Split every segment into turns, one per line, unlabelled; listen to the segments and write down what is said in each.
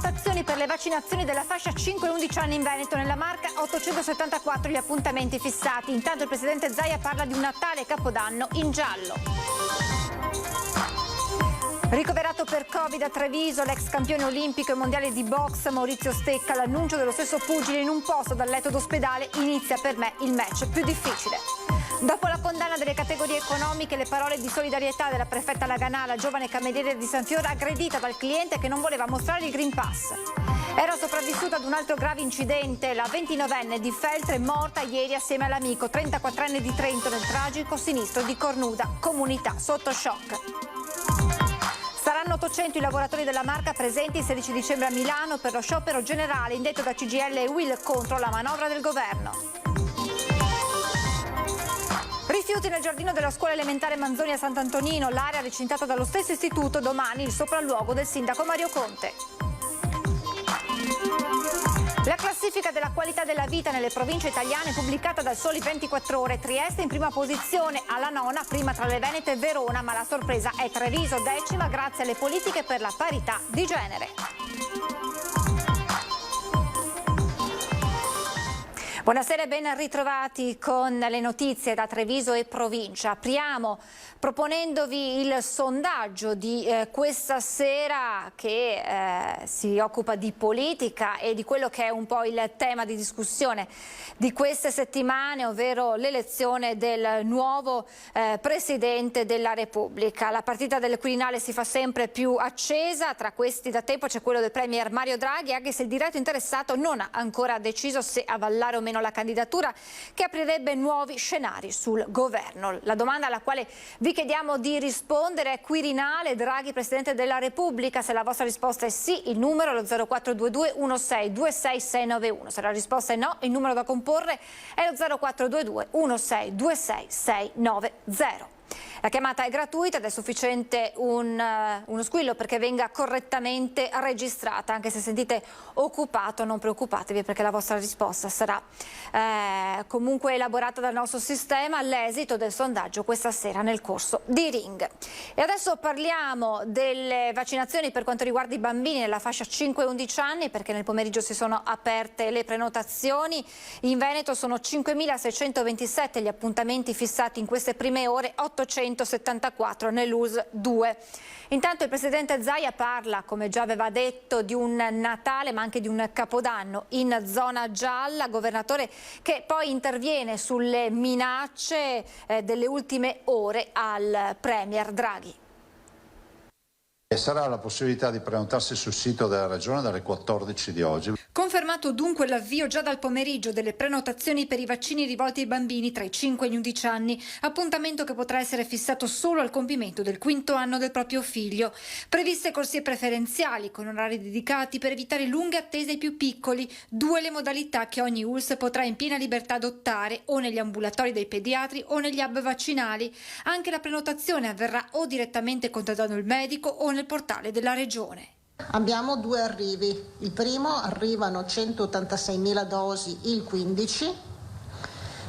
Prenotazioni per le vaccinazioni della fascia 5-11 anni in Veneto, nella Marca 874 gli appuntamenti fissati. Intanto il presidente Zaia parla di un Natale e Capodanno in giallo. Ricoverato per Covid a Treviso l'ex campione olimpico e mondiale di box Maurizio Stecca. L'annuncio dello stesso pugile in un posto dal letto d'ospedale: inizia per me il match più difficile. Dopo la condanna delle categorie economiche, le parole di solidarietà della prefetta Laganà, la giovane cameriera di San Fiore aggredita dal cliente che non voleva mostrare il Green Pass. Era sopravvissuta ad un altro grave incidente. La 29enne di Feltre è morta ieri assieme all'amico 34enne di Trento nel tragico sinistro di Cornuda, comunità sotto shock. Saranno 800 i lavoratori della Marca presenti il 16 dicembre a Milano per lo sciopero generale indetto da CGIL e UIL contro la manovra del governo. Rifiuti nel giardino della scuola elementare Manzoni a Sant'Antonino, l'area recintata dallo stesso istituto, domani il sopralluogo del sindaco Mario Conte. La classifica della qualità della vita nelle province italiane pubblicata dal Sole 24 Ore, Trieste in prima posizione, alla nona, prima tra le Venete e Verona, ma la sorpresa è Treviso, decima grazie alle politiche per la parità di genere. Buonasera e ben ritrovati con le notizie da Treviso e provincia. Apriamo proponendovi il sondaggio di questa sera che si occupa di politica e di quello che è un po' il tema di discussione di queste settimane, ovvero l'elezione del nuovo Presidente della Repubblica. La partita del Quirinale si fa sempre più accesa, tra questi da tempo c'è quello del Premier Mario Draghi, anche se il diretto interessato non ha ancora deciso se avallare o meno la candidatura che aprirebbe nuovi scenari sul governo. La domanda alla quale vi chiediamo di rispondere è: Quirinale, Draghi Presidente della Repubblica? Se la vostra risposta è sì, il numero è lo 0422 16 691. Se la risposta è no, il numero da comporre è lo 0422 16 690. La chiamata è gratuita ed è sufficiente uno squillo perché venga correttamente registrata. Anche se sentite occupato, non preoccupatevi, perché la vostra risposta sarà comunque elaborata dal nostro sistema all'esito del sondaggio questa sera nel corso di Ring. E adesso parliamo delle vaccinazioni per quanto riguarda i bambini nella fascia 5-11 anni, perché nel pomeriggio si sono aperte le prenotazioni. In Veneto sono 5.627 gli appuntamenti fissati in queste prime ore, 874 nell'US 2. Intanto il presidente Zaia parla, come già aveva detto, di un Natale ma anche di un Capodanno in zona gialla, governatore che poi interviene sulle minacce delle ultime ore al Premier Draghi.
Sarà la possibilità di prenotarsi sul sito della Regione dalle 14 di oggi.
Confermato dunque l'avvio già dal pomeriggio delle prenotazioni per i vaccini rivolti ai bambini tra i 5 e gli 11 anni, appuntamento che potrà essere fissato solo al compimento del 5° anno del proprio figlio. Previste corsie preferenziali con orari dedicati per evitare lunghe attese ai più piccoli, 2 le modalità che ogni ULSS potrà in piena libertà adottare, o negli ambulatori dei pediatri o negli hub vaccinali. Anche la prenotazione avverrà o direttamente contattando il medico o nel portale della Regione.
Abbiamo 2 arrivi. Il primo, arrivano 186.000 dosi il 15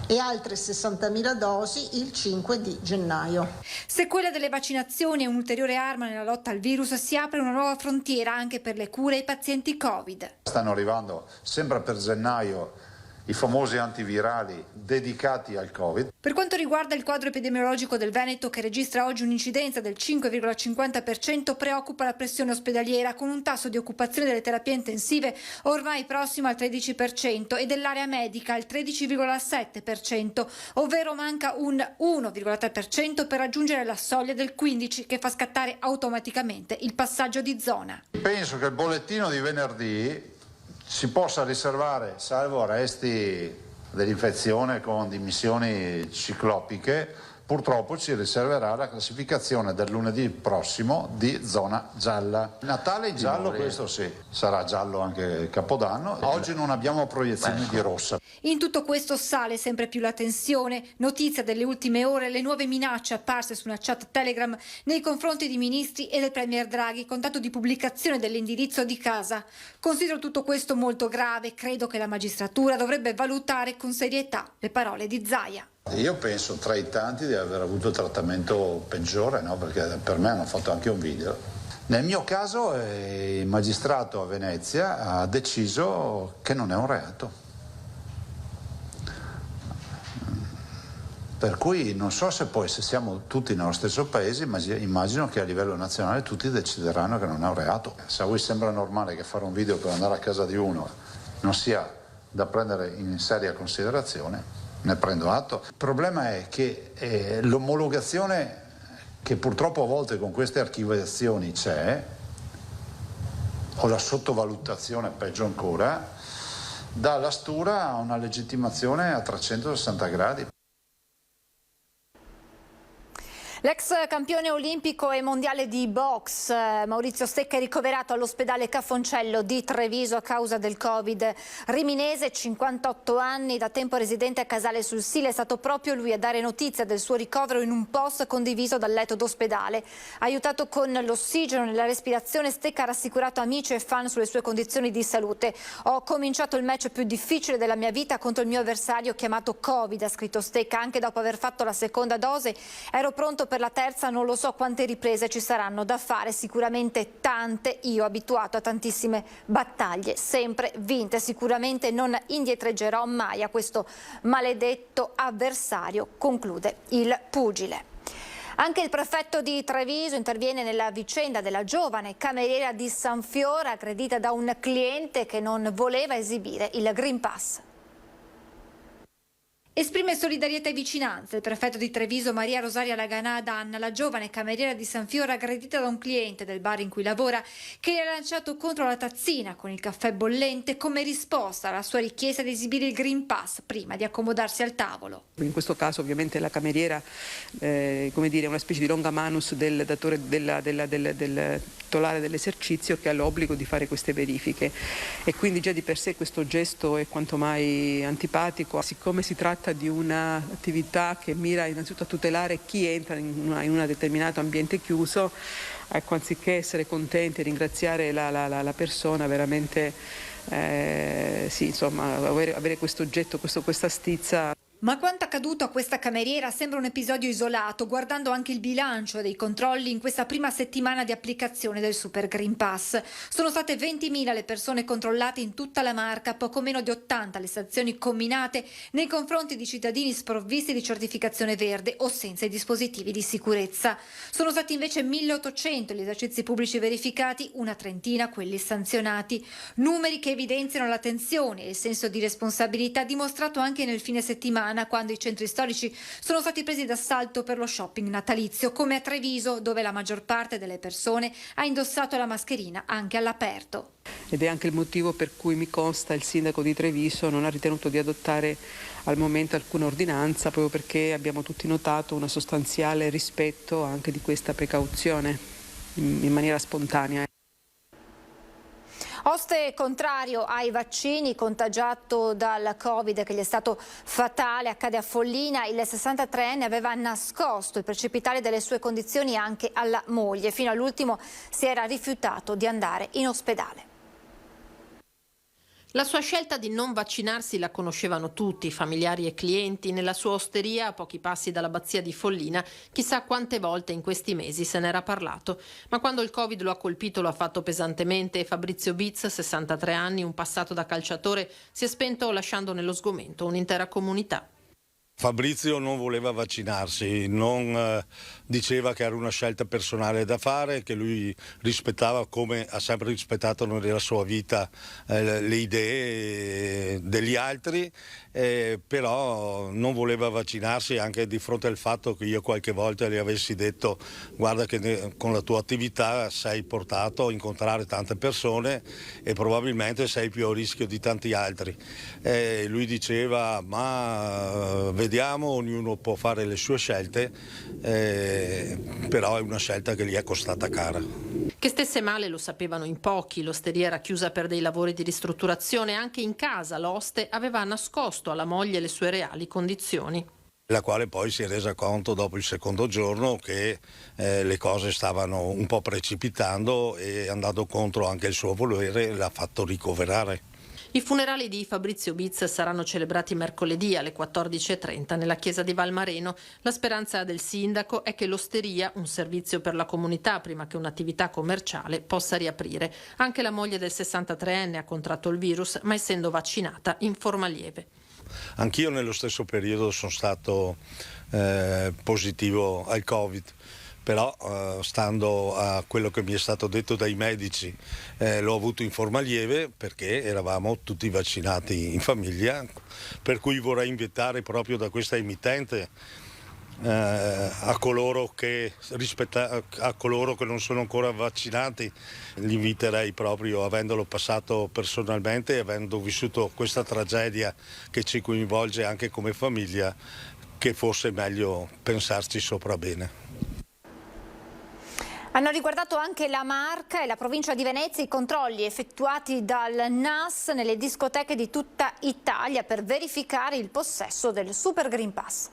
e altre 60.000 dosi il 5 di gennaio.
Se quella delle vaccinazioni è un'ulteriore arma nella lotta al virus, si apre una nuova frontiera anche per le cure ai pazienti Covid.
Stanno arrivando sempre per gennaio i famosi antivirali dedicati al Covid.
Per quanto riguarda il quadro epidemiologico del Veneto, che registra oggi un'incidenza del 5,50%, preoccupa la pressione ospedaliera, con un tasso di occupazione delle terapie intensive ormai prossimo al 13% e dell'area medica al 13,7%, ovvero manca un 1,3% per raggiungere la soglia del 15%, che fa scattare automaticamente il passaggio di zona.
Penso che il bollettino di venerdì si possa riservare, salvo resti dell'infezione con dimissioni ciclopiche, purtroppo ci riserverà la classificazione del lunedì prossimo di zona gialla. Natale in giallo, questo sì, sarà giallo anche Capodanno. Oggi non abbiamo proiezioni di rossa.
In tutto questo sale sempre più la tensione. Notizia delle ultime ore, le nuove minacce apparse su una chat Telegram nei confronti di ministri e del Premier Draghi, con tanto di pubblicazione dell'indirizzo di casa. Considero tutto questo molto grave. Credo che la magistratura dovrebbe valutare con serietà le parole di Zaia.
Io penso tra i tanti di aver avuto il trattamento peggiore, no? Perché per me hanno fatto anche un video. Nel mio caso il magistrato a Venezia ha deciso che non è un reato. Per cui non so se poi, se siamo tutti nello stesso paese, immagino che a livello nazionale tutti decideranno che non è un reato. Se a voi sembra normale che fare un video per andare a casa di uno non sia da prendere in seria considerazione, ne prendo atto. Il problema è che l'omologazione che purtroppo a volte con queste archiviazioni c'è, o la sottovalutazione peggio ancora, dà la stura a una legittimazione a 360 gradi.
L'ex campione olimpico e mondiale di box Maurizio Stecca è ricoverato all'ospedale Cafoncello di Treviso a causa del Covid. Riminese, 58 anni, da tempo residente a Casale sul Sile, è stato proprio lui a dare notizia del suo ricovero in un post condiviso dal letto d'ospedale. Aiutato con l'ossigeno nella respirazione, Stecca ha rassicurato amici e fan sulle sue condizioni di salute. Ho cominciato il match più difficile della mia vita contro il mio avversario chiamato Covid, ha scritto Stecca. Anche dopo aver fatto la seconda dose ero pronto per la terza, non lo so quante riprese ci saranno da fare, sicuramente tante. Io abituato a tantissime battaglie, sempre vinte, sicuramente non indietreggerò mai a questo maledetto avversario, conclude il pugile. Anche il prefetto di Treviso interviene nella vicenda della giovane cameriera di San Fiore aggredita da un cliente che non voleva esibire il Green Pass. Esprime solidarietà e vicinanza il prefetto di Treviso Maria Rosaria Laganada Anna, la giovane cameriera di San Fiore aggredita da un cliente del bar in cui lavora che le ha lanciato contro la tazzina con il caffè bollente come risposta alla sua richiesta di esibire il Green Pass prima di accomodarsi al tavolo.
In questo caso ovviamente la cameriera come dire, una specie di longa manus del datore del titolare dell'esercizio che ha l'obbligo di fare queste verifiche e quindi già di per sé questo gesto è quanto mai antipatico, siccome si tratta di un'attività che mira innanzitutto a tutelare chi entra in un determinato ambiente chiuso, ecco, anziché essere contenti e ringraziare la persona, veramente sì, insomma, avere questo oggetto, questa stizza.
Ma quanto accaduto a questa cameriera sembra un episodio isolato, guardando anche il bilancio dei controlli in questa prima settimana di applicazione del Super Green Pass. Sono state 20.000 le persone controllate in tutta la Marca, poco meno di 80 le sanzioni comminate nei confronti di cittadini sprovvisti di certificazione verde o senza i dispositivi di sicurezza. Sono stati invece 1.800 gli esercizi pubblici verificati, una trentina quelli sanzionati. Numeri che evidenziano l'attenzione e il senso di responsabilità dimostrato anche nel fine settimana, quando i centri storici sono stati presi d'assalto per lo shopping natalizio, come a Treviso, dove la maggior parte delle persone ha indossato la mascherina anche all'aperto.
Ed è anche il motivo per cui mi consta il sindaco di Treviso non ha ritenuto di adottare al momento alcuna ordinanza, proprio perché abbiamo tutti notato una sostanziale rispetto anche di questa precauzione in maniera spontanea.
Oste contrario ai vaccini, contagiato dal Covid che gli è stato fatale, accade a Follina. Il 63enne aveva nascosto il precipitare delle sue condizioni anche alla moglie. Fino all'ultimo si era rifiutato di andare in ospedale.
La sua scelta di non vaccinarsi la conoscevano tutti, familiari e clienti. Nella sua osteria, a pochi passi dall'abbazia di Follina, chissà quante volte in questi mesi se n'era parlato. Ma quando il Covid lo ha colpito lo ha fatto pesantemente e Fabrizio Biz, 63 anni, un passato da calciatore, si è spento lasciando nello sgomento un'intera comunità.
Fabrizio non voleva vaccinarsi, non diceva che era una scelta personale da fare, che lui rispettava, come ha sempre rispettato nella sua vita, le idee degli altri, però non voleva vaccinarsi, anche di fronte al fatto che io qualche volta gli avessi detto: guarda che con la tua attività sei portato a incontrare tante persone e probabilmente sei più a rischio di tanti altri. Lui diceva: ma vediamo, ognuno può fare le sue scelte, però è una scelta che gli è costata cara.
Che stesse male lo sapevano in pochi, l'osteria era chiusa per dei lavori di ristrutturazione, anche in casa l'oste aveva nascosto alla moglie le sue reali condizioni.
La quale poi si è resa conto dopo il secondo giorno che le cose stavano un po' precipitando e andando contro anche il suo volere l'ha fatto ricoverare.
I funerali di Fabrizio Bizz saranno celebrati mercoledì alle 14:30 nella chiesa di Valmareno. La speranza del sindaco è che l'osteria, un servizio per la comunità prima che un'attività commerciale, possa riaprire. Anche la moglie del 63enne ha contratto il virus, ma essendo vaccinata in forma lieve.
Anch'io nello stesso periodo sono stato positivo al Covid, però stando a quello che mi è stato detto dai medici l'ho avuto in forma lieve perché eravamo tutti vaccinati in famiglia, per cui vorrei invitare proprio da questa emittente a coloro che non sono ancora vaccinati, li inviterei proprio, avendolo passato personalmente e avendo vissuto questa tragedia che ci coinvolge anche come famiglia, che fosse meglio pensarci sopra bene.
Hanno riguardato anche la Marca e la provincia di Venezia i controlli effettuati dal NAS nelle discoteche di tutta Italia per verificare il possesso del Super Green Pass.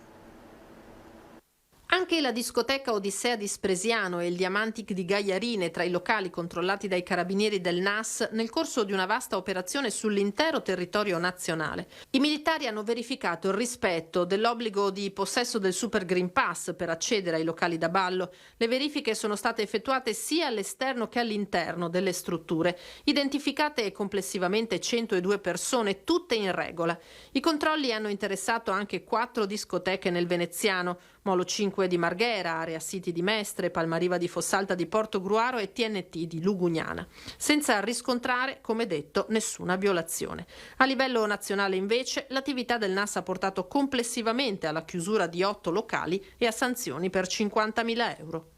Anche la discoteca Odissea di Spresiano e il Diamantic di Gaiarine tra i locali controllati dai carabinieri del NAS nel corso di una vasta operazione sull'intero territorio nazionale. I militari hanno verificato il rispetto dell'obbligo di possesso del Super Green Pass per accedere ai locali da ballo. Le verifiche sono state effettuate sia all'esterno che all'interno delle strutture. Identificate complessivamente 102 persone, tutte in regola. I controlli hanno interessato anche 4 discoteche nel veneziano, Molo 5 di Marghera, Area City di Mestre, Palmariva di Fossalta di Portogruaro e TNT di Lugugnana, senza riscontrare, come detto, nessuna violazione. A livello nazionale invece l'attività del NAS ha portato complessivamente alla chiusura di 8 locali e a sanzioni per 50.000 euro.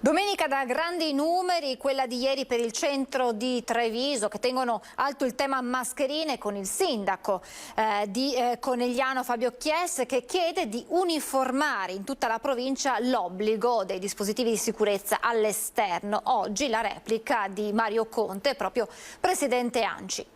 Domenica da grandi numeri, quella di ieri per il centro di Treviso, che tengono alto il tema mascherine, con il sindaco di Conegliano Fabio Chies, che chiede di uniformare in tutta la provincia l'obbligo dei dispositivi di sicurezza all'esterno. Oggi la replica di Mario Conte, proprio presidente ANCI.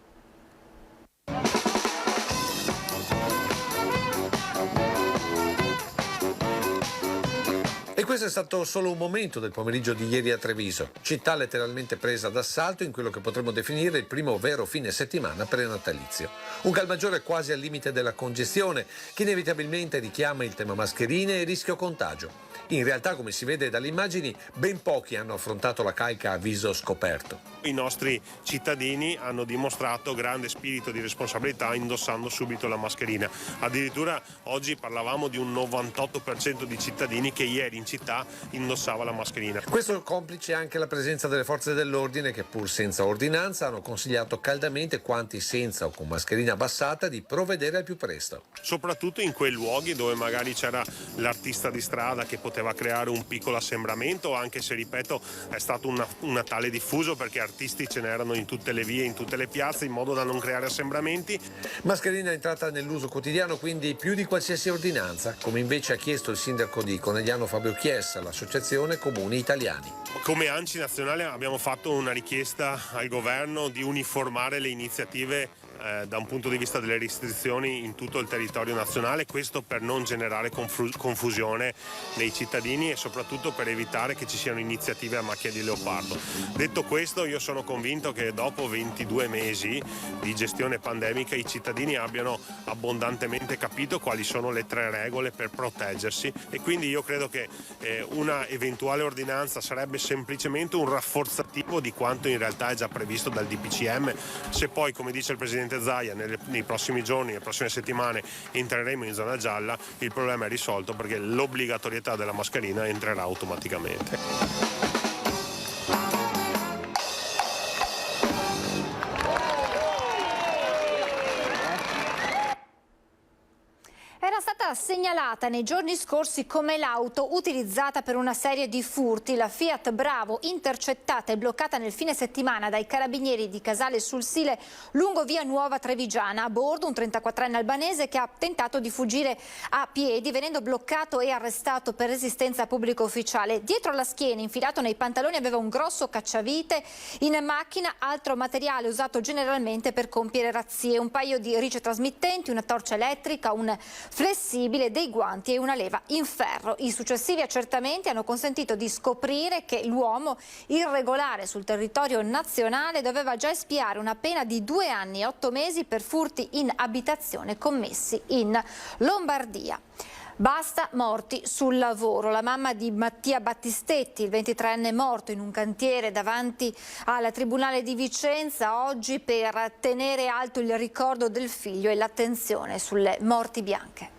E questo è stato solo un momento del pomeriggio di ieri a Treviso, città letteralmente presa d'assalto in quello che potremmo definire il primo vero fine settimana prenatalizio. Un calmaggiore quasi al limite della congestione, che inevitabilmente richiama il tema mascherine e rischio contagio. In realtà, come si vede dalle immagini, ben pochi hanno affrontato la carica a viso scoperto.
I nostri cittadini hanno dimostrato grande spirito di responsabilità indossando subito la mascherina. Addirittura oggi parlavamo di un 98% di cittadini che ieri in città indossava la mascherina.
Questo complice anche la presenza delle forze dell'ordine che, pur senza ordinanza, hanno consigliato caldamente quanti senza o con mascherina abbassata di provvedere al più presto.
Soprattutto in quei luoghi dove magari c'era l'artista di strada che poteva creare un piccolo assembramento, anche se, ripeto, è stato un Natale diffuso perché artisti ce n'erano in tutte le vie, in tutte le piazze, in modo da non creare assembramenti.
Mascherina è entrata nell'uso quotidiano quindi più di qualsiasi ordinanza, come invece ha chiesto il sindaco di Conegliano Fabio Chies all'Associazione Comuni Italiani.
Come ANCI nazionale abbiamo fatto una richiesta al governo di uniformare le iniziative da un punto di vista delle restrizioni in tutto il territorio nazionale, questo per non generare confusione nei cittadini e soprattutto per evitare che ci siano iniziative a macchia di leopardo. Detto questo, io sono convinto che dopo 22 mesi di gestione pandemica i cittadini abbiano abbondantemente capito quali sono le 3 regole per proteggersi, e quindi io credo che una eventuale ordinanza sarebbe semplicemente un rafforzativo di quanto in realtà è già previsto dal DPCM. Se poi, come dice il Presidente Zaia, nei prossimi giorni, nelle prossime settimane entreremo in zona gialla, il problema è risolto perché l'obbligatorietà della mascherina entrerà automaticamente.
Era stata segnalata nei giorni scorsi come l'auto utilizzata per una serie di furti, la Fiat Bravo, intercettata e bloccata nel fine settimana dai carabinieri di Casale sul Sile lungo via Nuova Trevigiana. A bordo un 34enne albanese che ha tentato di fuggire a piedi, venendo bloccato e arrestato per resistenza pubblico ufficiale. Dietro la schiena, infilato nei pantaloni, aveva un grosso cacciavite. In macchina altro materiale usato generalmente per compiere razzie, un paio di ricetrasmittenti, una torcia elettrica, un flessibile flessibile, dei guanti e una leva in ferro. I successivi accertamenti hanno consentito di scoprire che l'uomo irregolare sul territorio nazionale doveva già espiare una pena di 2 anni e 8 mesi per furti in abitazione commessi in Lombardia. Basta morti sul lavoro. La mamma di Mattia Battistetti, il 23enne morto in un cantiere davanti al Tribunale di Vicenza, oggi per tenere alto il ricordo del figlio e l'attenzione sulle morti bianche.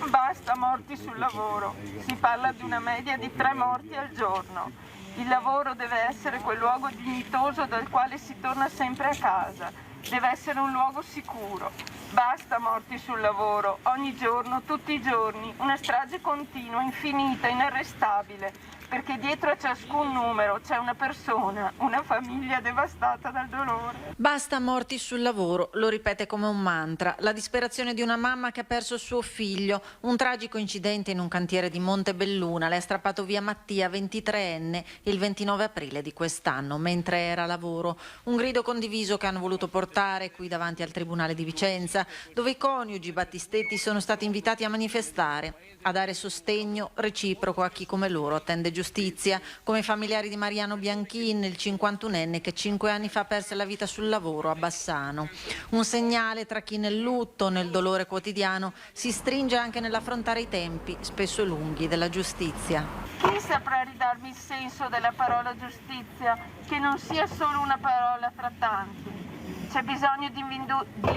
Basta morti sul lavoro. Si parla di una media di 3 morti al giorno. Il lavoro deve essere quel luogo dignitoso dal quale si torna sempre a casa. Deve essere un luogo sicuro. Basta morti sul lavoro, ogni giorno, tutti i giorni, una strage continua, infinita, inarrestabile, perché dietro a ciascun numero c'è una persona, una famiglia devastata dal dolore.
Basta morti sul lavoro, lo ripete come un mantra, la disperazione di una mamma che ha perso il suo figlio, un tragico incidente in un cantiere di Montebelluna, le ha strappato via Mattia, 23enne, il 29 aprile di quest'anno, mentre era a lavoro. Un grido condiviso che hanno voluto portare qui davanti al Tribunale di Vicenza, dove i coniugi Battistetti sono stati invitati a manifestare, a dare sostegno reciproco a chi come loro attende giustizia, come i familiari di Mariano Bianchin, il 51enne che 5 anni fa perse la vita sul lavoro a Bassano. Un segnale tra chi nel lutto, nel dolore quotidiano, si stringe anche nell'affrontare i tempi, spesso lunghi, della giustizia.
Chi saprà ridarmi il senso della parola giustizia, che non sia solo una parola tra tanti? C'è bisogno di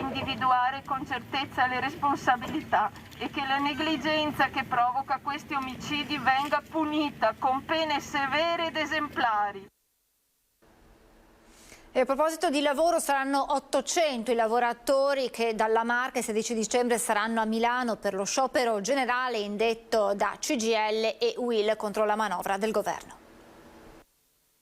individuare con certezza le responsabilità e che la negligenza che provoca questi omicidi venga punita con pene severe ed esemplari.
E a proposito di lavoro, saranno 800 i lavoratori che dalla Marca il 16 dicembre saranno a Milano per lo sciopero generale indetto da CGIL e UIL contro la manovra del governo.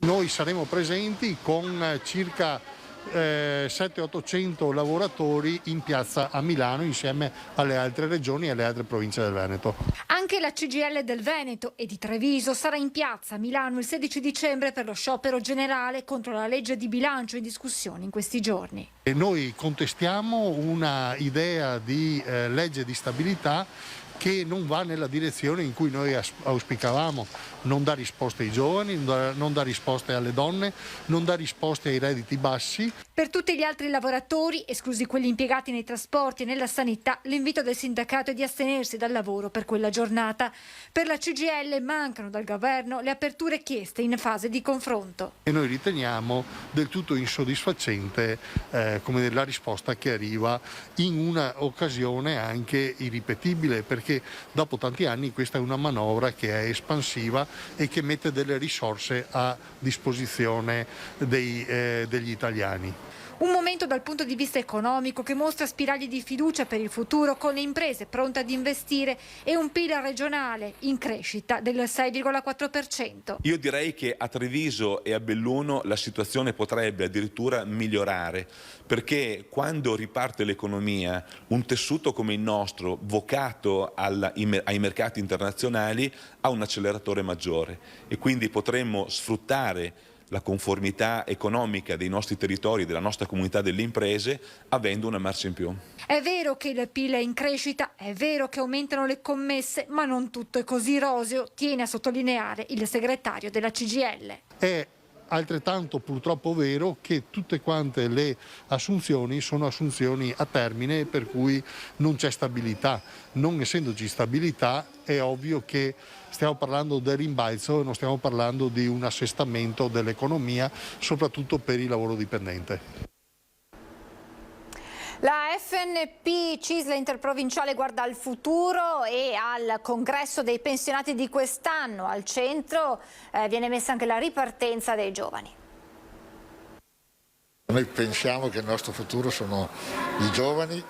Noi saremo presenti con circa 700-800 lavoratori in piazza a Milano insieme alle altre regioni e alle altre province del Veneto.
Anche la CGIL del Veneto e di Treviso sarà in piazza a Milano il 16 dicembre per lo sciopero generale contro la legge di bilancio in discussione in questi giorni.
E noi contestiamo una idea di legge di stabilità che non va nella direzione in cui noi auspicavamo, non dà risposte ai giovani, non dà risposte alle donne, non dà risposte ai redditi bassi.
Per tutti gli altri lavoratori, esclusi quelli impiegati nei trasporti e nella sanità, l'invito del sindacato è di astenersi dal lavoro per quella giornata. Per la CGIL mancano dal governo le aperture chieste in fase di confronto.
E noi riteniamo del tutto insoddisfacente come la risposta che arriva in una occasione anche irripetibile, perché dopo tanti anni questa è una manovra che è espansiva e che mette delle risorse a disposizione degli italiani.
Un momento dal punto di vista economico che mostra spiragli di fiducia per il futuro con le imprese pronte ad investire e un PIL regionale in crescita del 6,4%.
Io direi che a Treviso e a Belluno la situazione potrebbe addirittura migliorare, perché quando riparte l'economia, un tessuto come il nostro, vocato ai mercati internazionali, ha un acceleratore maggiore e quindi potremmo sfruttare la conformità economica dei nostri territori, della nostra comunità delle imprese, avendo una marcia in più.
È vero che il PIL è in crescita, è vero che aumentano le commesse, ma non tutto è così roseo, tiene a sottolineare il segretario della CGIL.
È altrettanto purtroppo vero che tutte quante le assunzioni sono assunzioni a termine, per cui non c'è stabilità. Non essendoci stabilità è ovvio che stiamo parlando del rimbalzo e non stiamo parlando di un assestamento dell'economia, soprattutto per il lavoro dipendente.
La FNP CISL interprovinciale guarda al futuro e al congresso dei pensionati di quest'anno. Al centro viene messa anche la ripartenza dei giovani.
Noi pensiamo che il nostro futuro sono i giovani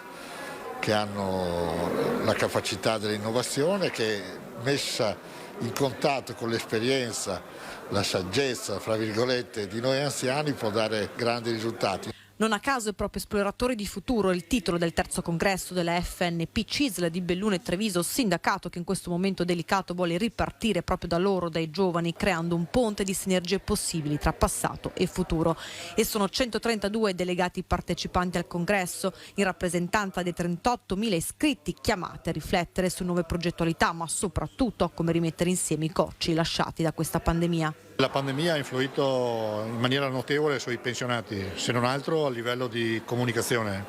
che hanno la capacità dell'innovazione, che messa in contatto con l'esperienza, la saggezza, fra virgolette, di noi anziani può dare grandi risultati.
Non a caso è proprio Esploratori di Futuro il titolo del terzo congresso della FNP CISL di Belluno e Treviso, sindacato che in questo momento delicato vuole ripartire proprio da loro, dai giovani, creando un ponte di sinergie possibili tra passato e futuro. E sono 132 delegati partecipanti al congresso, in rappresentanza dei 38.000 iscritti chiamati a riflettere su nuove progettualità, ma soprattutto a come rimettere insieme i cocci lasciati da questa pandemia.
La pandemia ha influito in maniera notevole sui pensionati, se non altro a livello di comunicazione,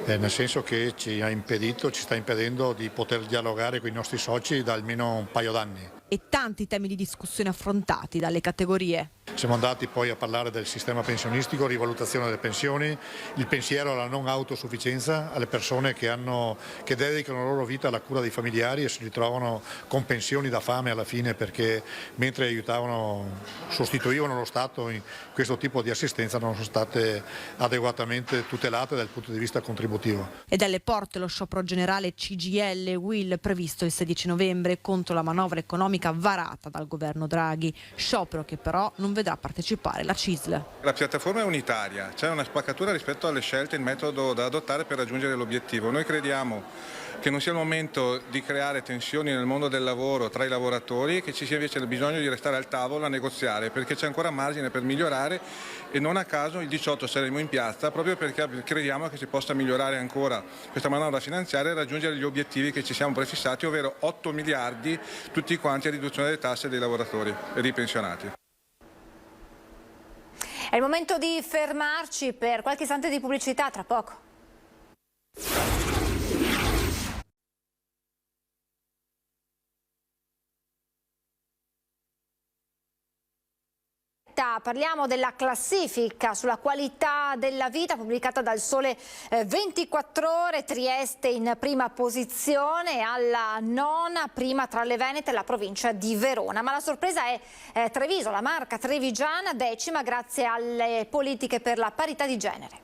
nel senso che ci sta impedendo di poter dialogare con i nostri soci da almeno un paio d'anni.
E tanti temi di discussione affrontati dalle categorie.
Siamo andati poi a parlare del sistema pensionistico, rivalutazione delle pensioni, il pensiero alla non autosufficienza, alle persone che dedicano la loro vita alla cura dei familiari e si ritrovano con pensioni da fame alla fine, perché mentre sostituivano lo Stato in questo tipo di assistenza non sono state adeguatamente tutelate dal punto di vista contributivo.
E dalle porte lo sciopero generale CGIL e UIL previsto il 16 novembre contro la manovra economica varata dal governo Draghi, sciopero che però non vedrà partecipare la CISL.
La piattaforma è unitaria, c'è una spaccatura rispetto alle scelte e il metodo da adottare per raggiungere l'obiettivo. Noi crediamo che non sia il momento di creare tensioni nel mondo del lavoro tra i lavoratori e che ci sia invece il bisogno di restare al tavolo a negoziare, perché c'è ancora margine per migliorare e non a caso il 18 saremo in piazza proprio perché crediamo che si possa migliorare ancora questa manovra finanziaria e raggiungere gli obiettivi che ci siamo prefissati, ovvero 8 miliardi tutti quanti a riduzione delle tasse dei lavoratori e dei pensionati.
È il momento di fermarci per qualche istante di pubblicità, tra poco. Parliamo della classifica sulla qualità della vita pubblicata dal Sole 24 Ore, Trieste in prima posizione, alla nona, prima tra le Venete, la provincia di Verona. Ma la sorpresa è Treviso, la Marca trevigiana, decima grazie alle politiche per la parità di genere.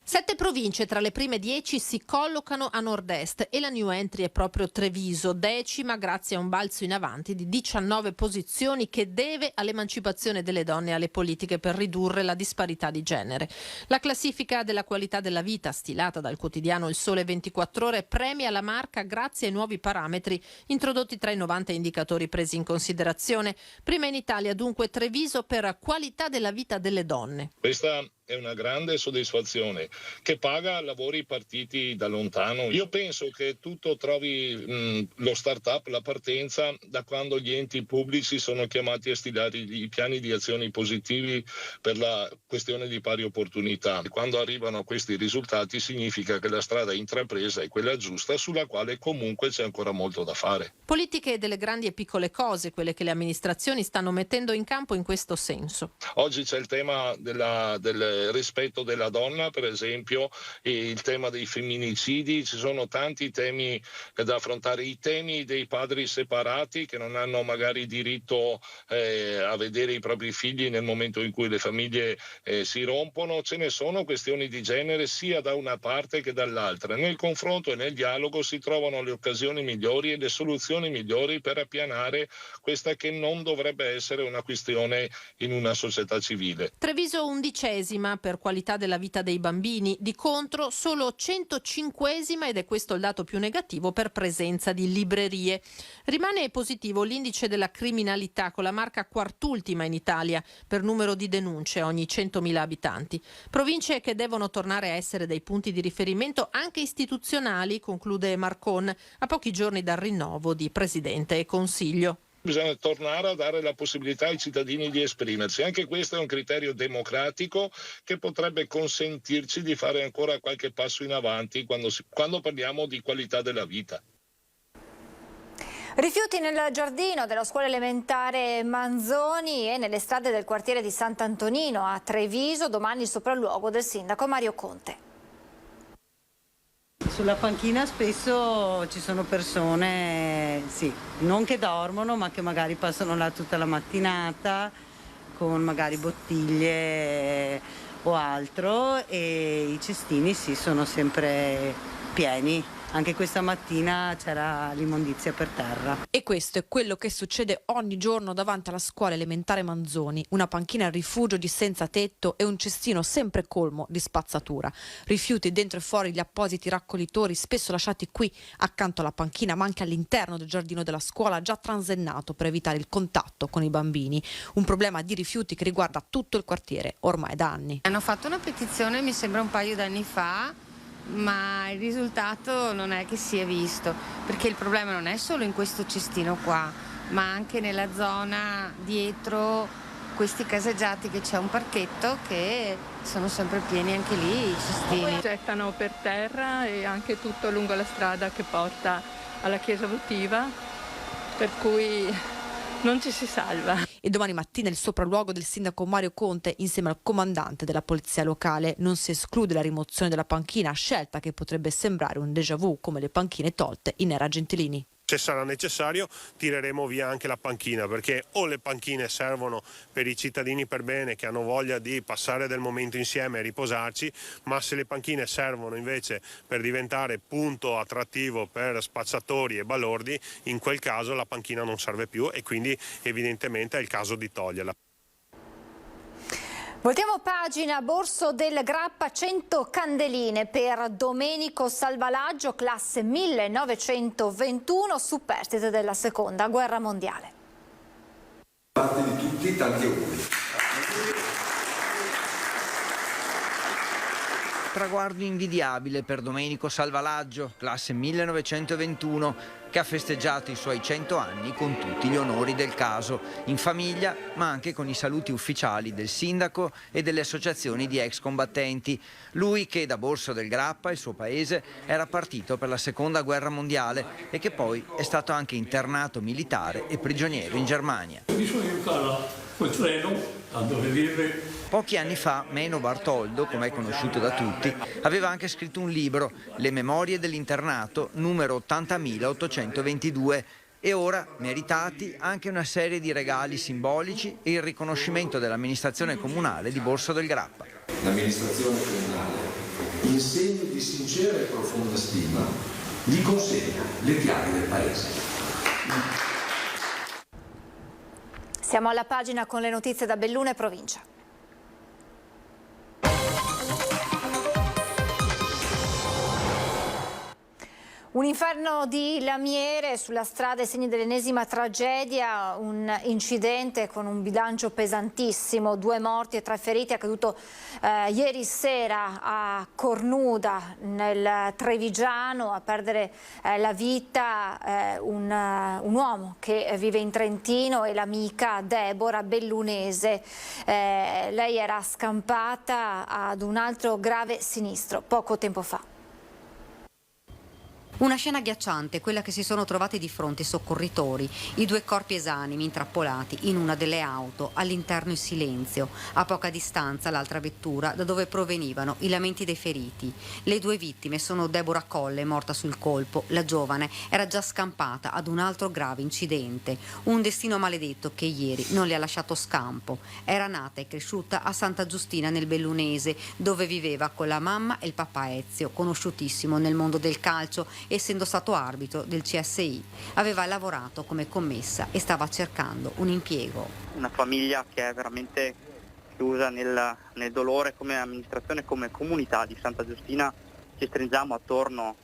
7 province tra le prime 10 si collocano a nord-est e la new entry è proprio Treviso, decima grazie a un balzo in avanti di 19 posizioni che deve all'emancipazione delle donne e alle politiche per ridurre la disparità di genere. La classifica della qualità della vita stilata dal quotidiano Il Sole 24 Ore premia la Marca grazie ai nuovi parametri introdotti tra i 90 indicatori presi in considerazione. Prima in Italia dunque Treviso per qualità della vita delle donne.
Questa è una grande soddisfazione che paga lavori partiti da lontano. Io penso che tutto trovi lo start-up, la partenza, da quando gli enti pubblici sono chiamati a stilare i piani di azioni positivi per la questione di pari opportunità. Quando arrivano a questi risultati significa che la strada intrapresa è quella giusta, sulla quale comunque c'è ancora molto da fare.
Politiche delle grandi e piccole cose, quelle che le amministrazioni stanno mettendo in campo in questo senso.
Oggi c'è il tema del rispetto della donna, per esempio, e il tema dei femminicidi, ci sono tanti temi da affrontare, i temi dei padri separati che non hanno magari diritto a vedere i propri figli nel momento in cui le famiglie si rompono, ce ne sono questioni di genere sia da una parte che dall'altra. Nel confronto e nel dialogo si trovano le occasioni migliori e le soluzioni migliori per appianare questa che non dovrebbe essere una questione in una società civile.
Treviso 11ª per qualità della vita dei bambini, di contro solo 105ª, ed è questo il dato più negativo, per presenza di librerie. Rimane positivo l'indice della criminalità con la Marca quartultima in Italia per numero di denunce ogni 100.000 abitanti. Province che devono tornare a essere dei punti di riferimento anche istituzionali, conclude Marcon, a pochi giorni dal rinnovo di Presidente e Consiglio.
Bisogna tornare a dare la possibilità ai cittadini di esprimersi. Anche questo è un criterio democratico che potrebbe consentirci di fare ancora qualche passo in avanti quando parliamo di qualità della vita.
Rifiuti nel giardino della scuola elementare Manzoni e nelle strade del quartiere di Sant'Antonino a Treviso, domani il sopralluogo del sindaco Mario Conte.
Sulla panchina spesso ci sono persone, sì, non che dormono, ma che magari passano là tutta la mattinata con magari bottiglie o altro, e i cestini sì, sono sempre pieni. anche questa mattina c'era l'immondizia per terra.
E questo è quello che succede ogni giorno davanti alla scuola elementare Manzoni, una panchina a rifugio di senza tetto e un cestino sempre colmo di spazzatura. Rifiuti dentro e fuori gli appositi raccoglitori, spesso lasciati qui accanto alla panchina, ma anche all'interno del giardino della scuola, già transennato per evitare il contatto con i bambini. Un problema di rifiuti che riguarda tutto il quartiere ormai da anni.
Hanno fatto una petizione, mi sembra un paio d'anni fa, ma il risultato non è che si è visto, perché il problema non è solo in questo cestino qua, ma anche nella zona dietro questi caseggiati, che c'è un parchetto che sono sempre pieni anche lì i cestini.
Gettano per terra e anche tutto lungo la strada che porta alla chiesa votiva, per cui non ci si salva.
E domani mattina il sopralluogo del sindaco Mario Conte insieme al comandante della polizia locale. Non si esclude la rimozione della panchina, scelta che potrebbe sembrare un déjà vu come le panchine tolte in era Gentilini.
Se sarà necessario tireremo via anche la panchina, perché o le panchine servono per i cittadini per bene che hanno voglia di passare del momento insieme e riposarci, ma se le panchine servono invece per diventare punto attrattivo per spacciatori e balordi, in quel caso la panchina non serve più e quindi evidentemente è il caso di toglierla.
Voltiamo pagina. Borso del Grappa, 100 candeline per Domenico Salvalaggio, classe 1921, superstite della Seconda Guerra Mondiale.
Da parte di tutti, tanti auguri.
Traguardo invidiabile per Domenico Salvalaggio, classe 1921, che ha festeggiato i suoi 100 anni con tutti gli onori del caso, in famiglia ma anche con i saluti ufficiali del sindaco e delle associazioni di ex combattenti. Lui che da Borso del Grappa, il suo paese, era partito per la Seconda Guerra Mondiale e che poi è stato anche internato militare e prigioniero in Germania.
Mi sono aiutato col treno a dove vive.
Pochi anni fa Meno Bartoldo, come è conosciuto da tutti, aveva anche scritto un libro, Le memorie dell'internato, numero 80.822, e ora, meritati, anche una serie di regali simbolici e il riconoscimento dell'amministrazione comunale di Borso del Grappa.
L'amministrazione comunale, in segno di sincera e profonda stima, gli consegna le chiavi del paese.
Siamo alla pagina con le notizie da Belluno e provincia. Un inferno di lamiere sulla strada ai segni dell'ennesima tragedia, un incidente con un bilancio pesantissimo, 2 morti e 3 feriti, accaduto ieri sera a Cornuda nel Trevigiano. A perdere la vita un uomo che vive in Trentino e l'amica Deborah, bellunese. Lei era scampata ad un altro grave sinistro poco tempo fa.
Una scena agghiacciante, quella che si sono trovati di fronte i soccorritori, i 2 corpi esanimi intrappolati in una delle auto, all'interno in silenzio, a poca distanza l'altra vettura da dove provenivano i lamenti dei feriti. Le 2 vittime sono Deborah Colle, morta sul colpo, la giovane era già scampata ad un altro grave incidente, un destino maledetto che ieri non le ha lasciato scampo. Era nata e cresciuta a Santa Giustina nel Bellunese, dove viveva con la mamma e il papà Ezio, conosciutissimo nel mondo del calcio, essendo stato arbitro del CSI. Aveva lavorato come commessa e stava cercando un impiego.
Una famiglia che è veramente chiusa nel dolore. Come amministrazione, come comunità di Santa Giustina ci stringiamo attorno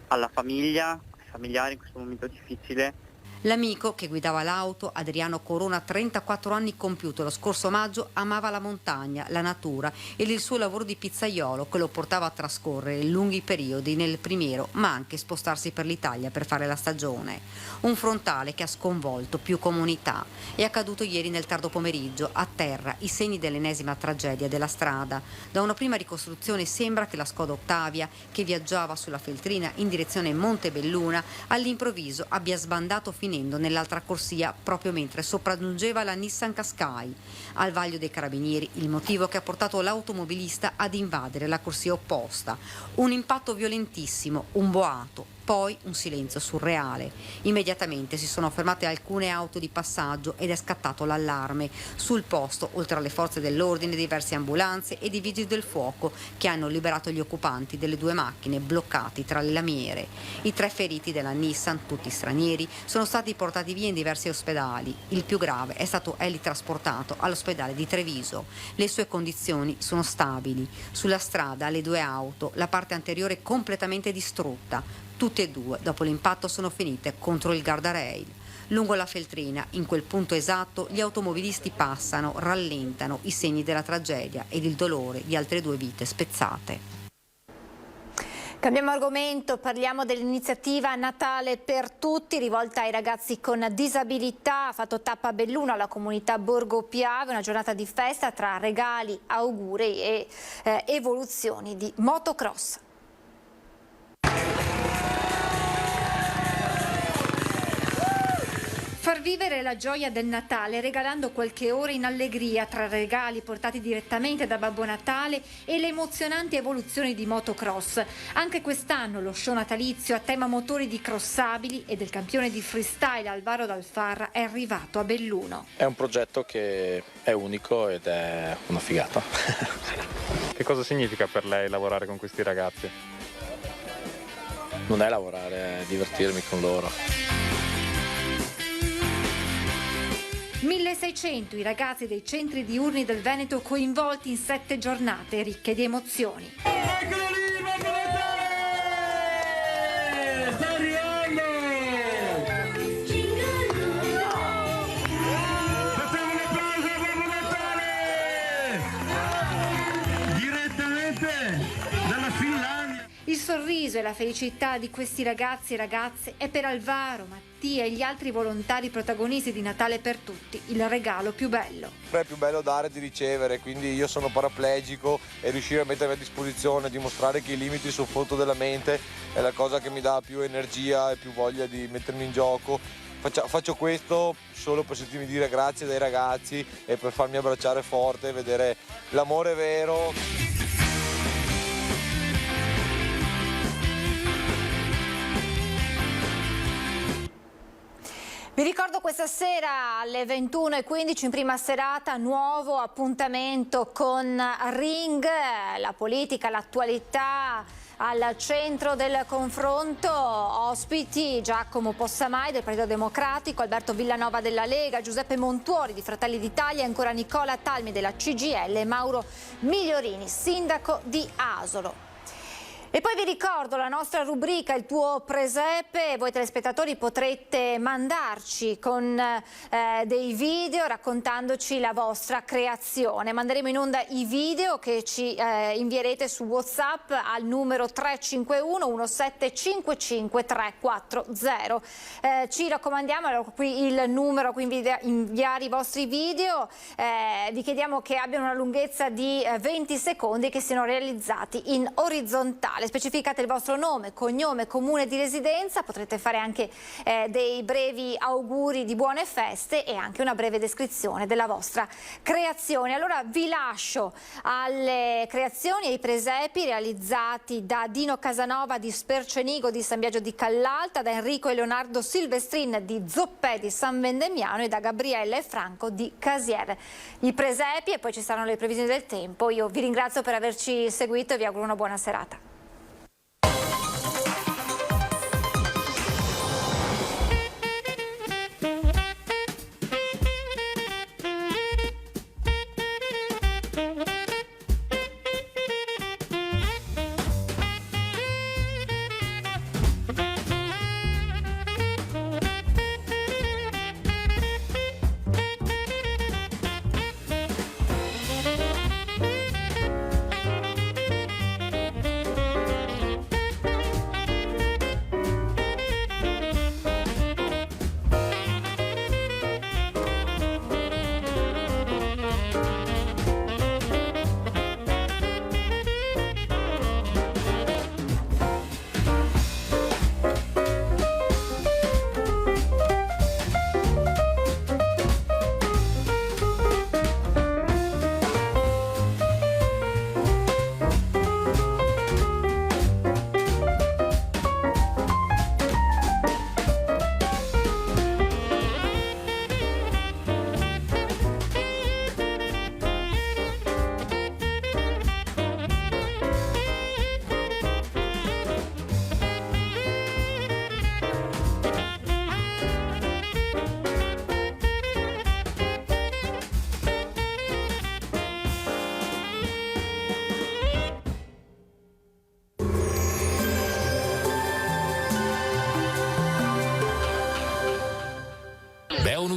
alla famiglia, ai familiari in questo momento difficile.
L'amico che guidava l'auto, Adriano Corona, 34 anni compiuto lo scorso maggio, amava la montagna, la natura ed il suo lavoro di pizzaiolo che lo portava a trascorrere lunghi periodi nel Primiero, ma anche spostarsi per l'Italia per fare la stagione. Un frontale che ha sconvolto più comunità. È accaduto ieri nel tardo pomeriggio, a terra, i segni dell'ennesima tragedia della strada. Da una prima ricostruzione sembra che la Skoda Ottavia, che viaggiava sulla Feltrina in direzione Montebelluna, all'improvviso abbia sbandato finendo nell'altra corsia proprio mentre sopraggiungeva la Nissan Qashqai. Al vaglio dei carabinieri il motivo che ha portato l'automobilista ad invadere la corsia opposta. Un impatto violentissimo, un boato, Poi un silenzio surreale. Immediatamente si sono fermate alcune auto di passaggio ed è scattato l'allarme. Sul posto, oltre alle forze dell'ordine, diverse ambulanze e i vigili del fuoco che hanno liberato gli occupanti delle 2 macchine bloccati tra le lamiere. I 3 feriti della Nissan, tutti stranieri, sono stati portati via in diversi ospedali. Il più grave è stato trasportato all'ospedale di Treviso. Le sue condizioni sono stabili. Sulla strada le 2 auto, la parte anteriore completamente distrutta. Tutte e 2, dopo l'impatto, sono finite contro il guardrail. Lungo la Feltrina, in quel punto esatto, gli automobilisti passano, rallentano, i segni della tragedia ed il dolore di altre 2 vite spezzate.
Cambiamo argomento, parliamo dell'iniziativa Natale per tutti rivolta ai ragazzi con disabilità. Ha fatto tappa a Belluno alla comunità Borgo Piave, una giornata di festa tra regali, auguri e evoluzioni di motocross. Far vivere la gioia del Natale regalando qualche ora in allegria tra regali portati direttamente da Babbo Natale e le emozionanti evoluzioni di motocross. Anche quest'anno lo show natalizio a tema motori di crossabili e del campione di freestyle Alvaro Dalfarra è arrivato a Belluno.
È un progetto che è unico ed è una figata.
Che cosa significa per lei lavorare con questi ragazzi?
Non è lavorare, è divertirmi con loro.
1600 i ragazzi dei centri diurni del Veneto coinvolti in 7 giornate ricche di emozioni. Il sorriso e la felicità di questi ragazzi e ragazze è per Alvaro, Mattia e gli altri volontari protagonisti di Natale per tutti il regalo più bello.
È più bello dare e di ricevere, quindi io sono paraplegico e riuscire a mettermi a disposizione, dimostrare che i limiti sono frutto della mente è la cosa che mi dà più energia e più voglia di mettermi in gioco. Faccio questo solo per sentirmi dire grazie dai ragazzi e per farmi abbracciare forte e vedere l'amore vero.
Vi ricordo questa sera alle 21:15 in prima serata nuovo appuntamento con Ring, la politica, l'attualità al centro del confronto. Ospiti Giacomo Possamai del Partito Democratico, Alberto Villanova della Lega, Giuseppe Montuori di Fratelli d'Italia, ancora Nicola Talmi della CGIL e Mauro Migliorini, sindaco di Asolo. E poi vi ricordo la nostra rubrica Il tuo presepe. Voi telespettatori potrete mandarci con dei video raccontandoci la vostra creazione. Manderemo in onda i video che ci invierete su WhatsApp al numero 351 1755 340. Ci raccomandiamo, allora, qui il numero a cui inviare i vostri video. Vi chiediamo che abbiano una lunghezza di 20 secondi e che siano realizzati in orizzontale. Specificate il vostro nome, cognome, comune di residenza, potrete fare anche dei brevi auguri di buone feste e anche una breve descrizione della vostra creazione. Allora vi lascio alle creazioni e ai presepi realizzati da Dino Casanova di Spercenigo di San Biagio di Callalta, da Enrico e Leonardo Silvestrin di Zoppè di San Vendemiano e da Gabriella e Franco di Casier. I presepi e poi ci saranno le previsioni del tempo. Io vi ringrazio per averci seguito e vi auguro una buona serata.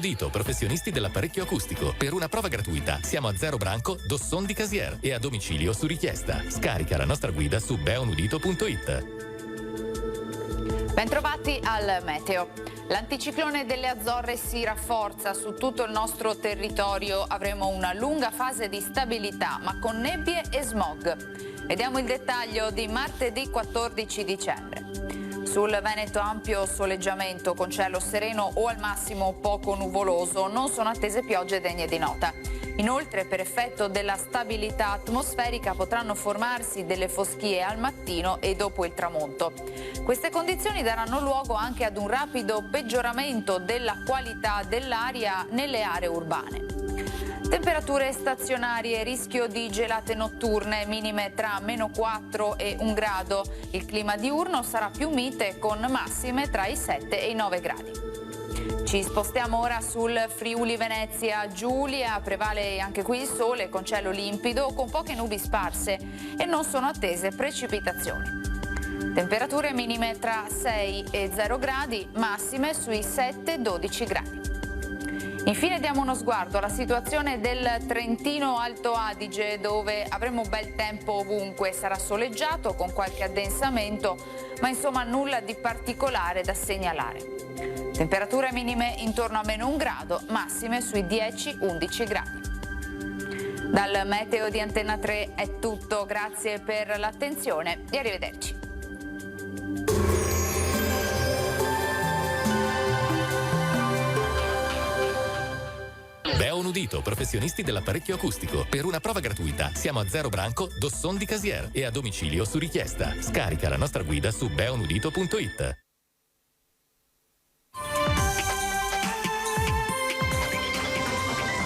Udito, professionisti dell'apparecchio acustico. Per una prova gratuita siamo a Zero Branco, Dosson di Casier e a domicilio su richiesta. Scarica la nostra guida su beonudito.it.
Bentrovati al meteo. L'anticiclone delle Azzorre si rafforza su tutto il nostro territorio. Avremo una lunga fase di stabilità, ma con nebbie e smog. Vediamo il dettaglio di martedì 14 dicembre. Sul Veneto ampio soleggiamento con cielo sereno o al massimo poco nuvoloso. Non sono attese piogge degne di nota. Inoltre, per effetto della stabilità atmosferica, potranno formarsi delle foschie al mattino e dopo il tramonto. Queste condizioni daranno luogo anche ad un rapido peggioramento della qualità dell'aria nelle aree urbane. Temperature stazionarie, rischio di gelate notturne, minime tra -4 e 1 grado. Il clima diurno sarà più mite con massime tra i 7 e i 9 gradi. Ci spostiamo ora sul Friuli Venezia Giulia, prevale anche qui il sole con cielo limpido con poche nubi sparse e non sono attese precipitazioni. Temperature minime tra 6 e 0 gradi, massime sui 7-12 gradi. Infine diamo uno sguardo alla situazione del Trentino Alto Adige, dove avremo bel tempo ovunque, sarà soleggiato con qualche addensamento, ma insomma nulla di particolare da segnalare. Temperature minime intorno a -1 grado, massime sui 10-11 gradi. Dal meteo di Antenna 3 è tutto, grazie per l'attenzione e arrivederci.
Beon Udito, professionisti dell'apparecchio acustico. Per una prova gratuita siamo a Zero Branco, Dosson di Casier e a domicilio su richiesta. Scarica la nostra guida su beonudito.it.